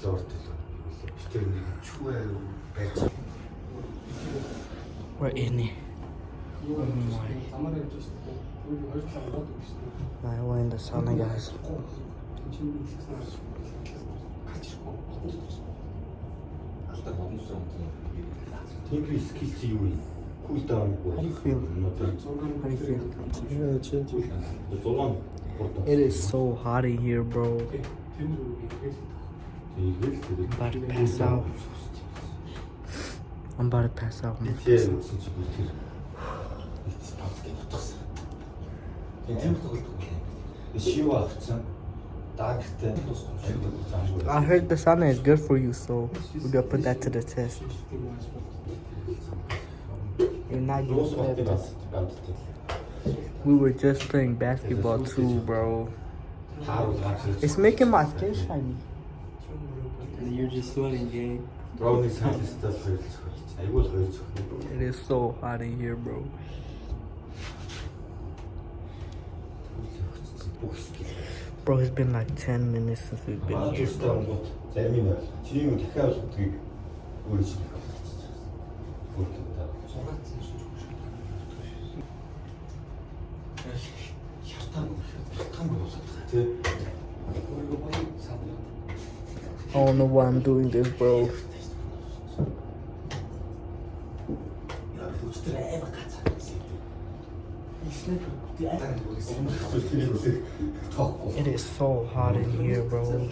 We're in it. We're in the sauna, guys. How do you feel? It is so hot in here, bro. I'm about to pass out. I'm about to pass out. I heard the sauna is good for you, so we're gonna put that to the test. You're not getting fed. We were just playing basketball too, bro. It's making my skin shiny. You're just sweating, gang. It is so hot in here, bro. Bro, it's been like 10 minutes since we've been here. I don't know why I'm doing this, bro. It is so hot in here, bro.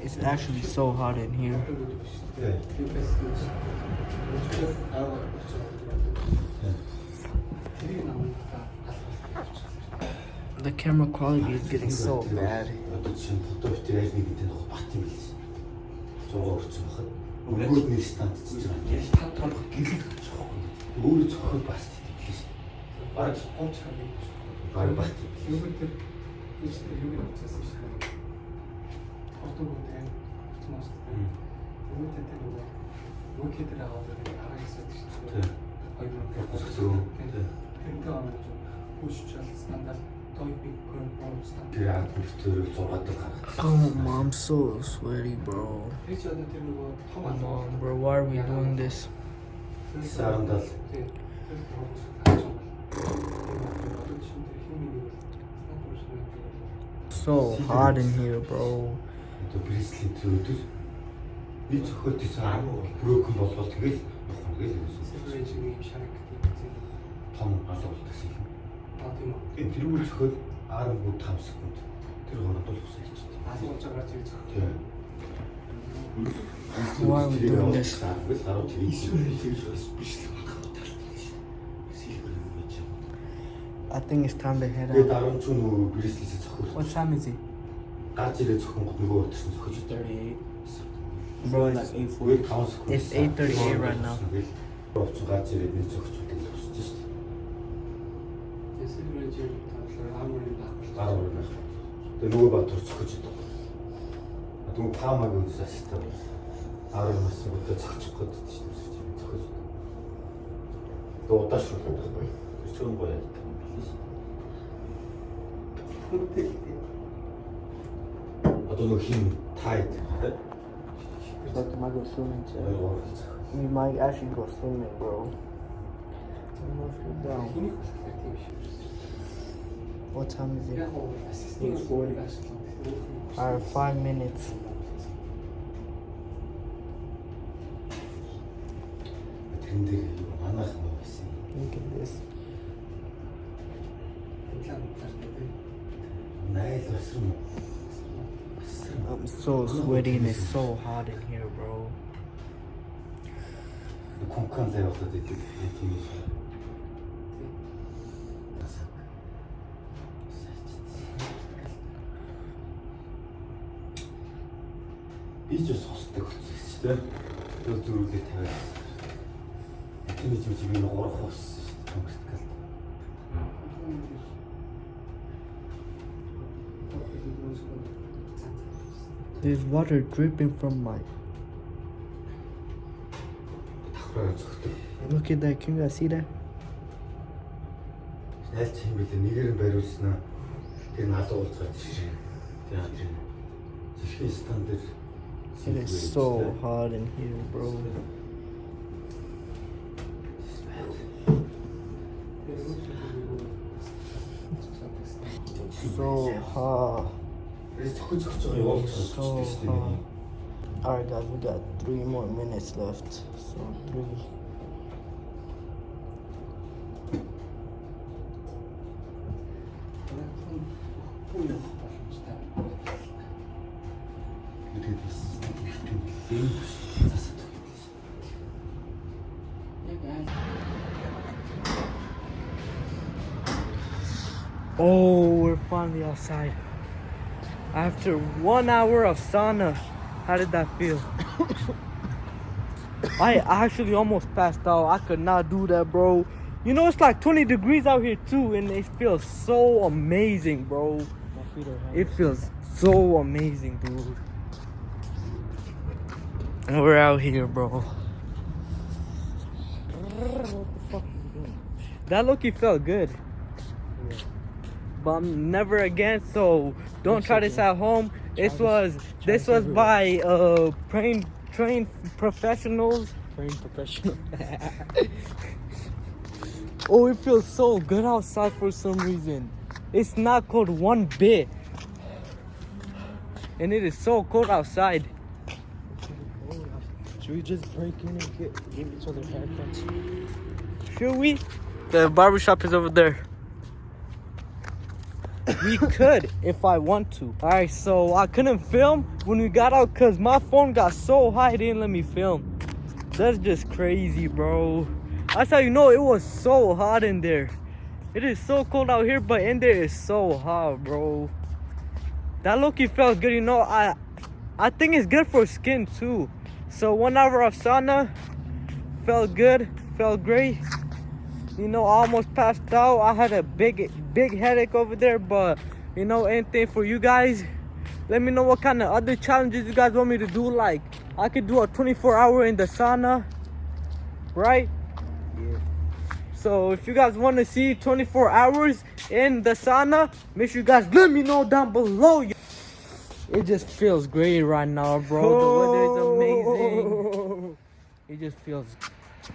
It's actually so hot in here. The camera quality is getting so bad. Oh, I'm so sweaty, bro. Come on, bro. Why are we doing this? So hot in here, bro. Why are we doing this? I think it's time to head out. What time is it? 38. Bro, Like 8:40. it's 8:38 right now. We might actually go swimming, bro. I don't know if you're down. What time is it? 8:40. Alright, 5 minutes. Look at this. I'm so sweaty and it's so hot in here, bro. зөрүүгээ тавиад. Энэ жижиг нь 3 хус томсгол. There's water dripping from my. Давхраа зөвхөн. Look at that. Can you guys see that? Аль ч юм бэлээ нэгээр нь бариулснаа тэр нь алуу уулзаад ирсэн. Тэгээд зэхий стандарт. It is so hot in here, bro. So hot. So hot. Alright guys, we got 3 more minutes left. So 3. Oh, we're finally outside. After 1 hour of sauna, how did that feel? I actually almost passed out. I could not do that, bro. You know, it's like 20 degrees out here too, and it feels so amazing, bro. My feet are hot. It feels so amazing, dude. And we're out here, bro. What the fuck are you doing? That look-y felt good. Yeah. But I'm never again, so don't try this at home. This was everywhere. by trained professionals. Trained professional. Oh, it feels so good outside for some reason. It's not cold one bit. And it is so cold outside. Should we just break in and give each other haircuts? Should we? The barbershop is over there. We could if I want to. Alright, so I couldn't film when we got out because my phone got so hot it didn't let me film. That's just crazy, bro. That's how you know it was so hot in there. It is so cold out here, but in there is so hot, bro. That look-y felt good, you know. I think it's good for skin too. So 1 hour of sauna felt good, felt great. You know, I almost passed out. I had a big headache over there, but you know, anything for you guys. Let me know what kind of other challenges you guys want me to do. Like, I could do a 24-hour in the sauna, right? Yeah. So if you guys want to see 24 hours in the sauna, make sure you guys let me know down below. It just feels great right now, bro. The weather is amazing. It just feels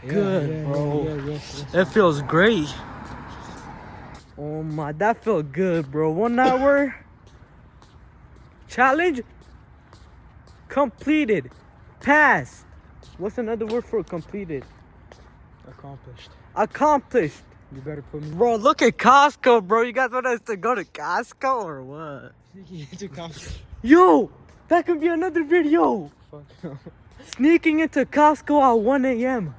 good, bro. Yes. It feels great. Oh my, that felt good, bro. 1 hour challenge completed. Passed. What's another word for completed? Accomplished. Accomplished. You better put me. Bro, look at Costco, bro. You guys want us to go to Costco or what? into Costco. Yo, that could be another video. Fuck no. Sneaking into Costco at 1 a.m.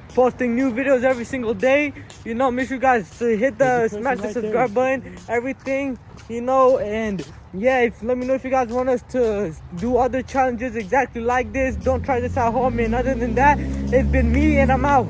Posting new videos every single day. You know, make sure you guys hit the smash the subscribe button, everything. You know, and yeah, let me know if you guys want us to do other challenges exactly like this. Don't try this at home. And other than that, it's been me, and I'm out.